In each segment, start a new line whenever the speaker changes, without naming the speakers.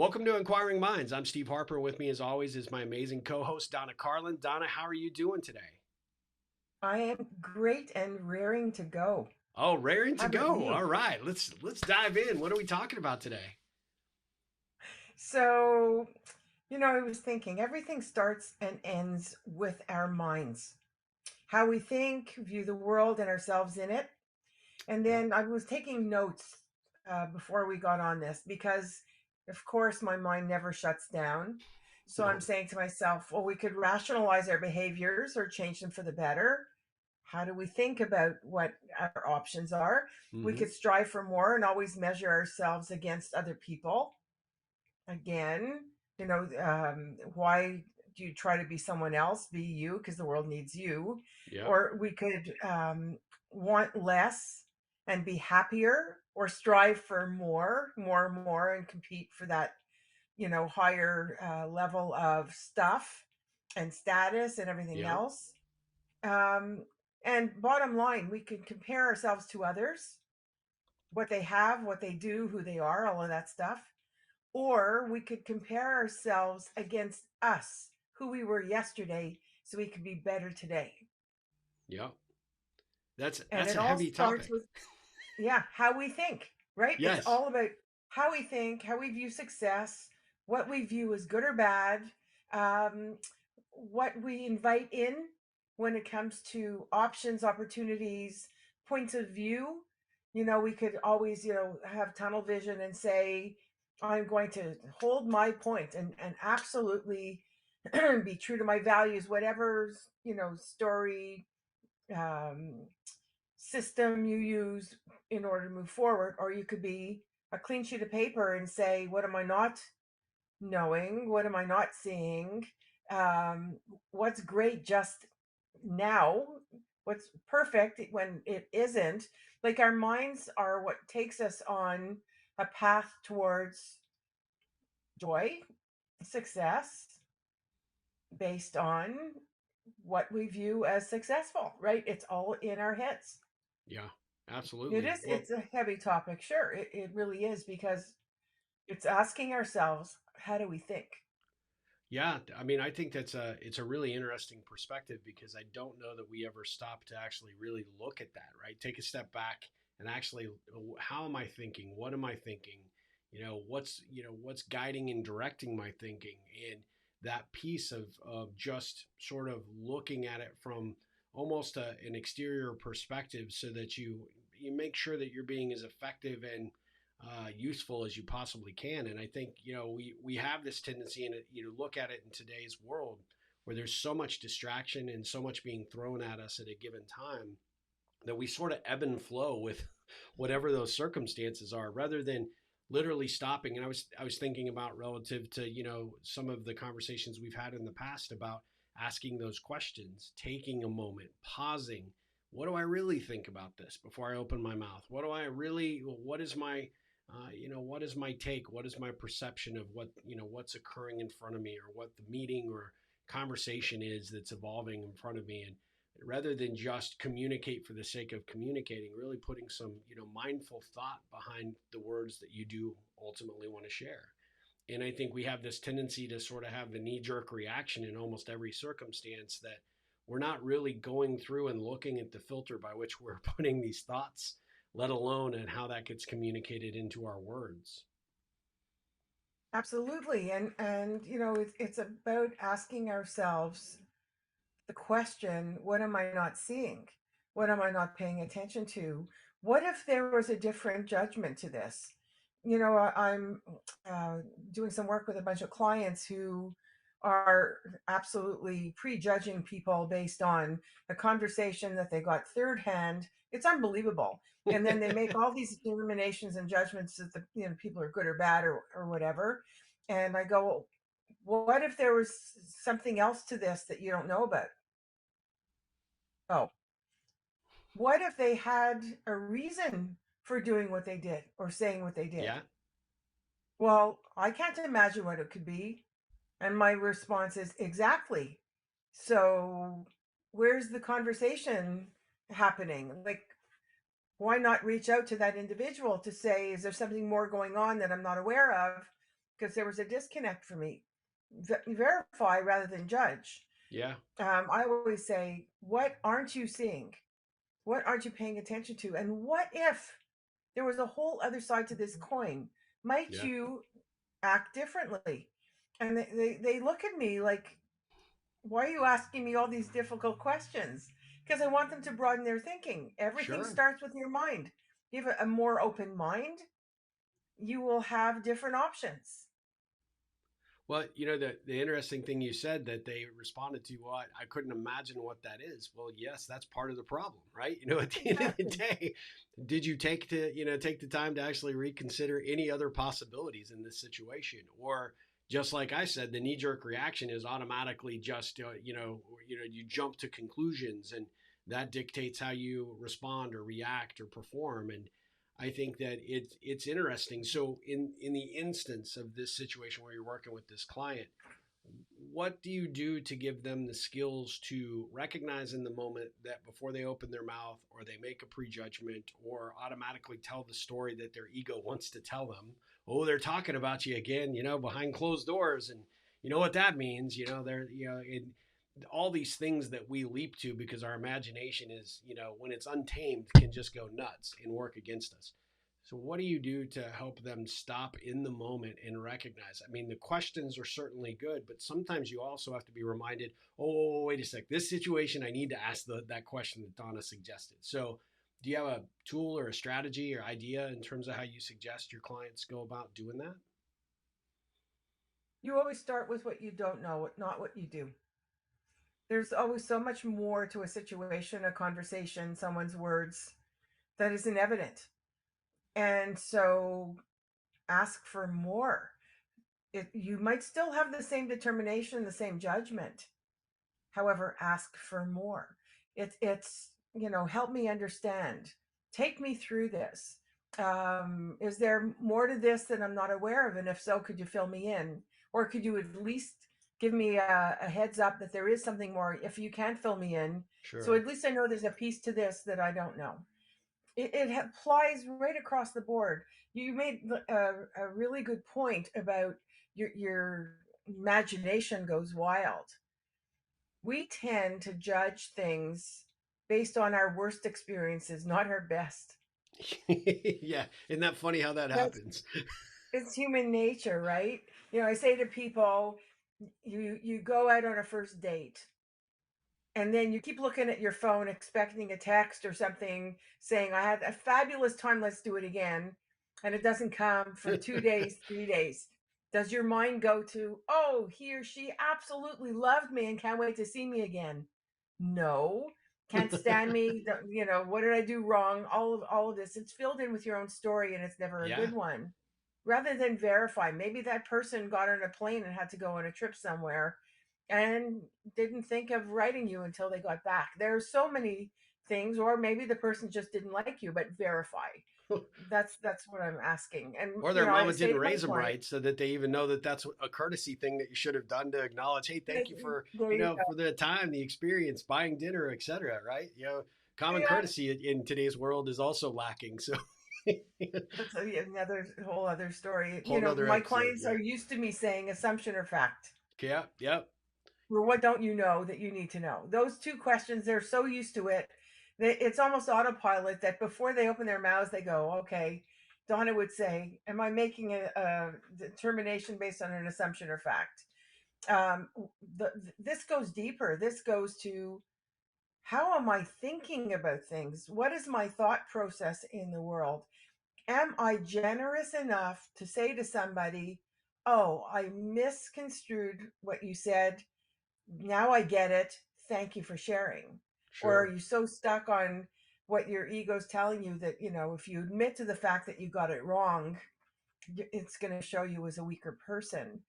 Welcome to Inquiring Minds. I'm Steve Harper. With me, as always, is my amazing co-host Donna Carlin. Donna, how are you doing today?
I am great and raring to go.
Oh, raring to
How about
go.
you?
All right, let's dive in. What are we talking about today?
So, I was thinking everything starts and ends with our minds. How we think, view the world and ourselves in it. And
Yeah,
then I was taking notes before we got on this because, of course, my mind never shuts down. So I'm
no,
saying to myself, well, we could rationalize our behaviors or change them for the better. How do we think about what our options are? We
hmm
could strive for more and always measure ourselves against other people. Again, why do you try to be someone else? Be you because the world needs you.
yeah,
Or we could want less and be happier, or strive for more, and compete for that, higher level of stuff and status and everything
yeah,
else. Um, and bottom line, we can compare ourselves to others, what they have, what they do, who they are, all of that stuff. Or we could compare ourselves against us, who we were yesterday, so we could be better today.
yeah. That's
And
that's
it
a
all
heavy
starts
topic.
with, yeah, how we think, right? It's
Yes.
all about how we think, how we view success, what we view as good or bad, um, what we invite in when it comes to options, opportunities, points of view. We could always, have tunnel vision and say, I'm going to hold my point and absolutely be true to my values, whatever, story, um, system you use in order to move forward. Or you could be a clean sheet of paper and say, what am I not knowing? What am I not seeing? Um, what's great just now? What's perfect when it isn't? Like our minds are what takes us on a path towards joy, success, based on what we view as successful, right? It's all in our heads.
Yeah,
It
absolutely.
is,
Well,
it's a heavy topic, sure. It really is, because it's asking ourselves, how do we think?
yeah, I mean, I think it's a really interesting perspective because I don't know that we ever stop to actually really look at that, right? Take a step back and actually, how am I thinking? What am I thinking? What's guiding and directing my thinking, and that piece of just sort of looking at it from almost an exterior perspective, so that you make sure that you're being as effective and useful as you possibly can. And I think we have this tendency, and look at it in today's world where there's so much distraction and so much being thrown at us at a given time, that we sort of ebb and flow with whatever those circumstances are, rather than literally stopping. And I was thinking about, relative to some of the conversations we've had in the past, about asking those questions, taking a moment, pausing. What do I really think about this before I open my mouth? What is my what is my take? What is my perception of what's occurring in front of me, or what the meeting or conversation is that's evolving in front of me? And rather than just communicate for the sake of communicating, really putting some mindful thought behind the words that you do ultimately want to share. And I think we have this tendency to sort of have the knee jerk reaction in almost every circumstance, that we're not really going through and looking at the filter by which we're putting these thoughts, let alone and how that gets communicated into our words.
Absolutely. And it's about asking ourselves the question, what am I not seeing? What am I not paying attention to? What if there was a different judgment to this? I'm uh, doing some work with a bunch of clients who are absolutely prejudging people based on a conversation that they got third hand. It's unbelievable. And then they make all these determinations and judgments that the people are good or bad, or whatever. And I go, what if there was something else to this that you don't know about? Oh, what if they had a reason for doing what they did or saying what they did?
Yeah.
Well, I can't imagine what it could be. And my response is, exactly. So, where's the conversation happening? Like, why not reach out to that individual to say, is there something more going on that I'm not aware of? because there was a disconnect for me. Verify rather than judge.
Yeah.
I always say, what aren't you seeing? What aren't you paying attention to? And what if there was a whole other side to this coin? Might
Yeah.
you act differently? And they look at me like, why are you asking me all these difficult questions? Because I want them to broaden their thinking. Everything
Sure.
starts with your mind. If you have a more open mind, you will have different options.
Well, the interesting thing you said that they responded to what I couldn't imagine what that is. Well, yes, that's part of the problem, right? At the end of the
Exactly.
day, did you take the time to actually reconsider any other possibilities in this situation? Or just like I said, the knee jerk reaction is automatically just, you jump to conclusions and that dictates how you respond or react or perform. And I think that it's interesting. So in the instance of this situation where you're working with this client, what do you do to give them the skills to recognize in the moment that before they open their mouth or they make a prejudgment or automatically tell the story that their ego wants to tell them, oh, they're talking about you again, behind closed doors, and you know what that means, they're all these things that we leap to because our imagination is, when it's untamed, can just go nuts and work against us. So, what do you do to help them stop in the moment and recognize? I mean, the questions are certainly good, but sometimes you also have to be reminded, oh, wait a sec, this situation, I need to ask that question that Donna suggested. So, do you have a tool or a strategy or idea in terms of how you suggest your clients go about doing that?
You always start with what you don't know, not what you do. There's always so much more to a situation, a conversation, someone's words that isn't evident. And so ask for more. You might still have the same determination, the same judgment. However, ask for more. It's help me understand. Take me through this. Is there more to this that I'm not aware of? And if so, could you fill me in? Or could you at least give me a heads up that there is something more if you can't fill me in? So
Sure.
at least I know there's a piece to this that I don't know. It applies right across the board. You made a really good point about your imagination goes wild. We tend to judge things based on our worst experiences, not our best.
Yeah. Isn't that funny how that
That's
happens?
it's human nature, right? I say to people, you go out on a first date and then you keep looking at your phone expecting a text or something saying I had a fabulous time, let's do it again, and it doesn't come for 2 days, 3 days. Does your mind go to, oh, he or she absolutely loved me and can't wait to see me again? No. Can't stand me, what did I do wrong? All of this, it's filled in with your own story and it's never a
Yeah.
good one. Rather than verify, maybe that person got on a plane and had to go on a trip somewhere and didn't think of writing you until they got back. There are so many things, or maybe the person just didn't like you, but verify. That's what I'm asking. And
Or their
I
mama
say
didn't
to my
raise them
clients,
right so that they even know that that's a courtesy thing that you should have done to acknowledge, hey, thank you for,
there you go.
for the time, the experience, buying dinner, etc. Right? Common
Yeah,
courtesy in today's world is also lacking. So,
that's another whole other story.
whole nother
My
episode.
clients
Yeah.
are used to me saying assumption or fact.
Yeah. Yep.
Or what don't you know that you need to know? Those two questions, they're so used to it that it's almost autopilot that before they open their mouths, they go, okay. Donna would say, am I making a determination based on an assumption or fact? Um, this goes deeper. This goes to, how am I thinking about things? What is my thought process in the world? Am I generous enough to say to somebody, oh, I misconstrued what you said, now I get it. Thank you for sharing. Or are
Sure.
you so stuck on what your ego's telling you that, if you admit to the fact that you got it wrong, it's going to show you as a weaker person.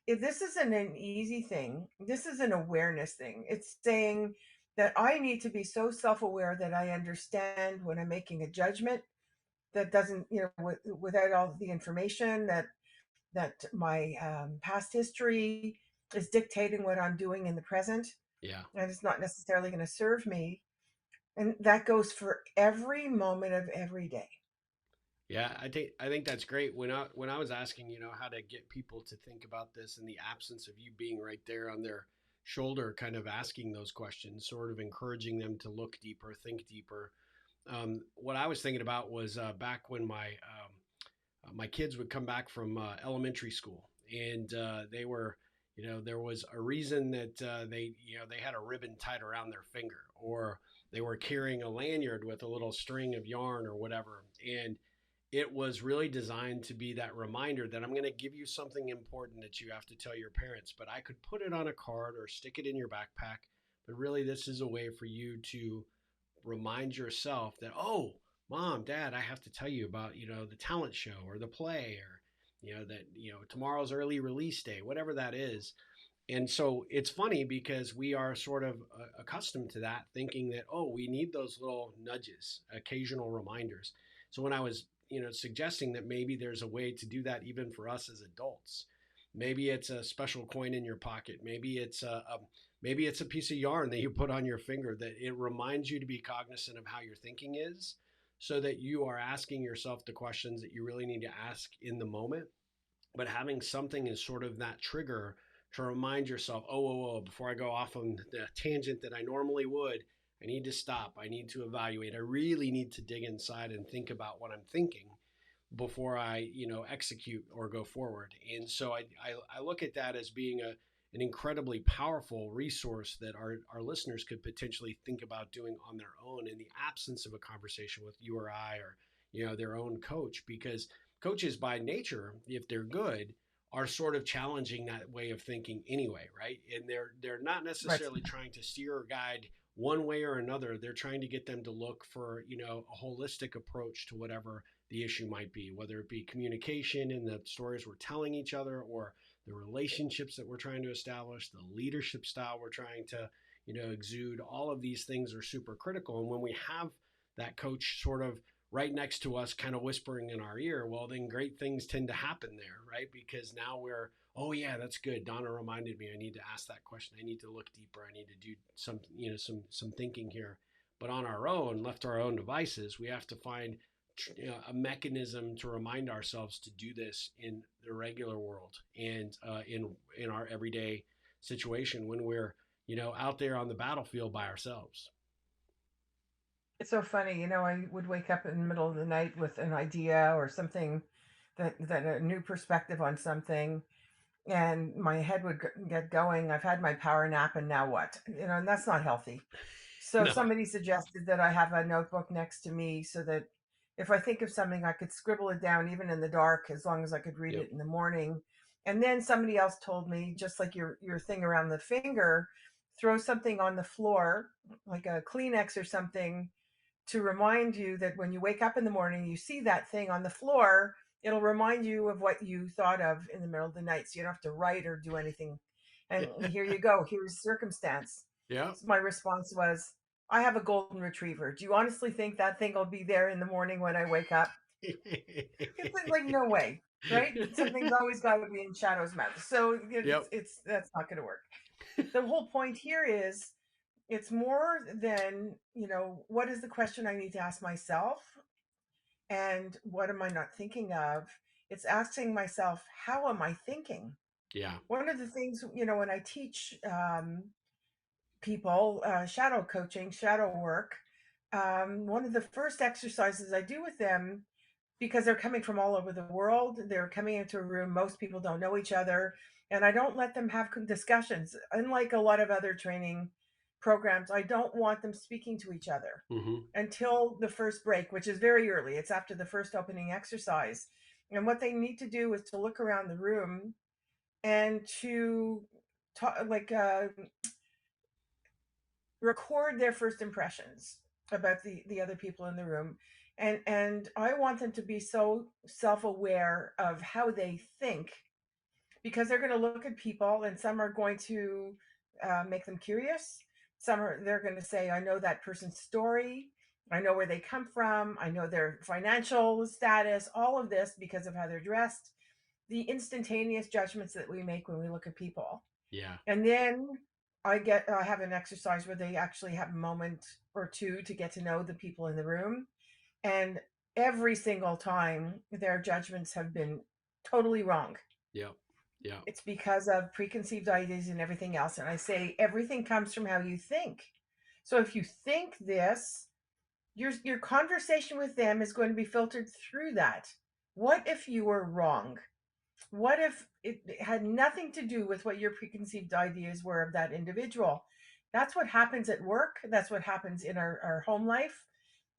If this isn't an easy thing, this is an awareness thing. It's saying that I need to be so self aware that I understand when I'm making a judgment that doesn't, without all the information that my past history is dictating what I'm doing in the present,
Yeah.
and it's not necessarily going to serve me. And that goes for every moment of every day.
Yeah, I think that's great. When I was asking, how to get people to think about this in the absence of you being right there on their shoulder, kind of asking those questions, sort of encouraging them to look deeper, think deeper. What I was thinking about was back when my kids would come back from elementary school, and they were, there was a reason that they had a ribbon tied around their finger, or they were carrying a lanyard with a little string of yarn or whatever, and it was really designed to be that reminder that I'm going to give you something important that you have to tell your parents, but I could put it on a card or stick it in your backpack. But really, this is a way for you to remind yourself that, oh, mom, dad, I have to tell you about, the talent show or the play, or, that, tomorrow's early release day, whatever that is. And so it's funny because we are sort of accustomed to that, thinking that, oh, we need those little nudges, occasional reminders. So when I was, suggesting that maybe there's a way to do that even for us as adults, maybe it's a special coin in your pocket, maybe it's a piece of yarn that you put on your finger, that it reminds you to be cognizant of how your thinking is, so that you are asking yourself the questions that you really need to ask in the moment, but having something as sort of that trigger to remind yourself, oh, whoa, before I go off on the tangent that I normally would, I need to stop. I need to evaluate. I really need to dig inside and think about what I'm thinking before I, execute or go forward. And so I look at that as being an incredibly powerful resource that our listeners could potentially think about doing on their own in the absence of a conversation with you or I, or, their own coach, because coaches by nature, if they're good, are sort of challenging that way of thinking anyway, right? And they're not
Right.
necessarily trying to steer or guide one way or another. They're trying to get them to look for, a holistic approach to whatever the issue might be, whether it be communication in the stories we're telling each other, or the relationships that we're trying to establish, the leadership style we're trying to, exude. All of these things are super critical. And when we have that coach sort of right next to us, kind of whispering in our ear, well, then great things tend to happen there, right? Because now we're, oh yeah, that's good. Donna reminded me I need to ask that question. I need to look deeper. I need to do some, some thinking here. But on our own, left to our own devices, we have to find, a mechanism to remind ourselves to do this in the regular world, and in our everyday situation when we're, out there on the battlefield by ourselves.
It's so funny, I would wake up in the middle of the night with an idea or something, that a new perspective on something, and my head would get going. I've had my power nap, and now what? And that's not healthy. So
No.
somebody suggested that I have a notebook next to me so that if I think of something, I could scribble it down even in the dark, as long as I could read
Yep.
it in the morning. And then somebody else told me, just like your thing around the finger, throw something on the floor, like a Kleenex or something, to remind you that when you wake up in the morning, you see that thing on the floor, it'll remind you of what you thought of in the middle of the night. So you don't have to write or do anything. And here you go. Here's circumstance.
Yeah.
So my response was, I have a golden retriever. Do you honestly think that thing will be there in the morning when I wake up? It's like no way, right? Something's always got to be in Shadow's mouth. So
Yep.
it's that's not going to work. The whole point here is it's more than, what is the question I need to ask myself, and what am I not thinking of? It's asking myself, how am I thinking?
Yeah.
One of the things, when I teach people shadow coaching, shadow work, one of the first exercises I do with them, because they're coming from all over the world, they're coming into a room, most people don't know each other, and I don't let them have discussions. Unlike a lot of other training programs, I don't want them speaking to each other
Hmm.
until the first break, which is very early. It's after the first opening exercise. And what they need to do is to look around the room and to talk, like record their first impressions about the other people in the room. And I want them to be so self-aware of how they think, because they're going to look at people, and some are going to make them curious. Some are, they're going to say, I know that person's story, I know where they come from, I know their financial status, all of this because of how they're dressed, the instantaneous judgments that we make when we look at people.
Yeah.
And then I have an exercise where they actually have a moment or two to get to know the people in the room. And every single time their judgments have been totally wrong.
Yep. Yep.
It's because of preconceived ideas and everything else. And I say everything comes from how you think. So if you think this, your conversation with them is going to be filtered through that. What if you were wrong? What if it had nothing to do with what your preconceived ideas were of that individual? That's what happens at work. That's what happens in our home life.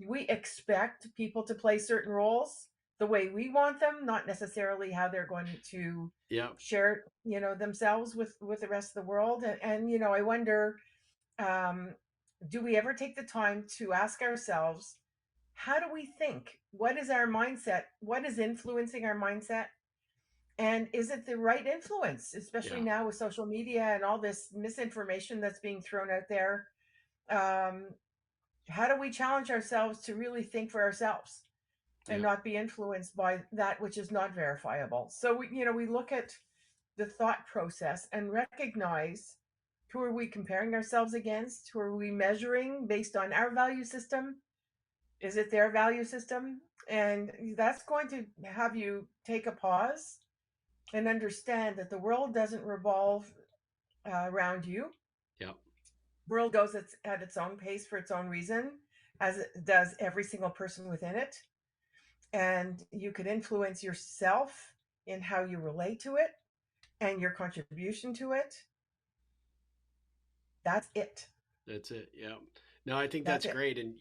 We expect people to play certain roles the way we want them, not necessarily how they're going to
Yep.
share, themselves with the rest of the world. And I wonder, um, do we ever take the time to ask ourselves, how do we think? What is our mindset? What is influencing our mindset? And is it the right influence, especially
Yeah.
now with social media and all this misinformation that's being thrown out there? Um, how do we challenge ourselves to really think for ourselves and
Yeah.
not be influenced by that which is not verifiable? So we look at the thought process and recognize, who are we comparing ourselves against? Who are we measuring based on our value system? Is it their value system? And that's going to have you take a pause and understand that the world doesn't revolve around you.
Yep.
The world goes at its own pace for its own reason, as it does every single person within it. And you could influence yourself in how you relate to it and your contribution to it. That's it.
That's it. Yeah. No, I think
That's
that's
it.
great. And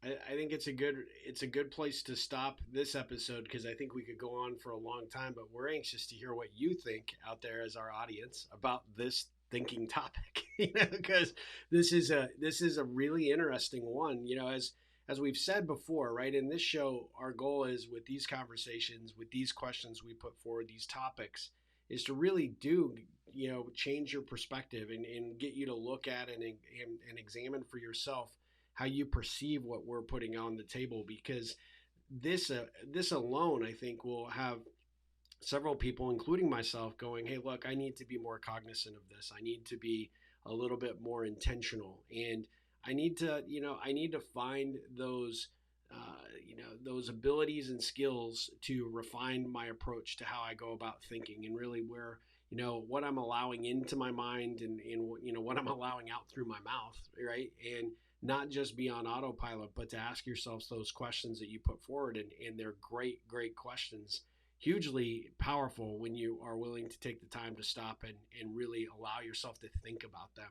I think it's a good place to stop this episode because I think we could go on for a long time, but we're anxious to hear what you think out there as our audience about this thinking topic. Because this is a really interesting one. As we've said before, right? In this show, our goal is with these conversations, with these questions we put forward, these topics, is to really do change your perspective and get you to look at and examine for yourself how you perceive what we're putting on the table, because this alone I think will have several people, including myself, going, hey, look, I need to be more cognizant of this. I need to be a little bit more intentional, and I need to find those abilities and skills to refine my approach to how I go about thinking, and really where what I'm allowing into my mind, and what I'm allowing out through my mouth, right? And not just be on autopilot, but to ask yourselves those questions that you put forward, and they're great questions, hugely powerful when you are willing to take the time to stop and really allow yourself to think about them,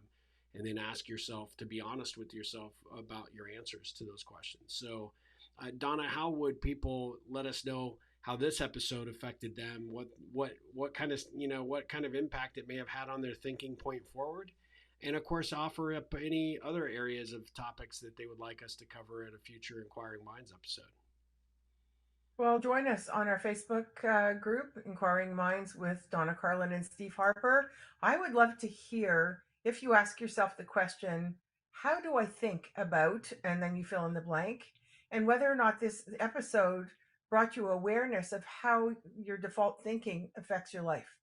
and then ask yourself to be honest with yourself about your answers to those questions. So, Donna, how would people let us know how this episode affected them? What kind of what kind of impact it may have had on their thinking point forward? And of course, offer up any other areas of topics that they would like us to cover at a future Inquiring Minds episode.
Well, join us on our Facebook group, Inquiring Minds with Donna Carlin and Steve Harper. I would love to hear if you ask yourself the question, how do I think about, and then you fill in the blank, and whether or not this episode brought you awareness of how your default thinking affects your life.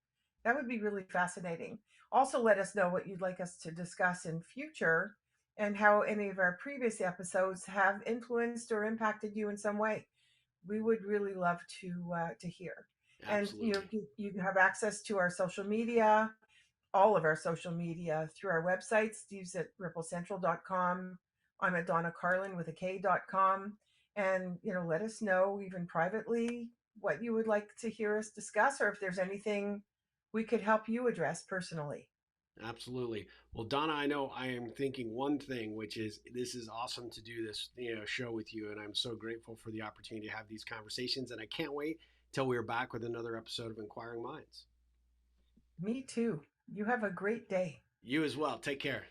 That would be really fascinating. Also, let us know what you'd like us to discuss in future and how any of our previous episodes have influenced or impacted you in some way. We would really love to hear. And
Absolutely.
you have access to our social media, all of our social media through our website. Steve's at ripplecentral.com. I'm at Donna Carlin with a K.com. And let us know even privately what you would like to hear us discuss, or if there's anything we could help you address personally.
Absolutely. Well, Donna, I know I am thinking one thing, which is this is awesome to do this show with you, and I'm so grateful for the opportunity to have these conversations, and I can't wait till we're back with another episode of Inquiring Minds.
Me too. You have a great day.
You as well. Take care.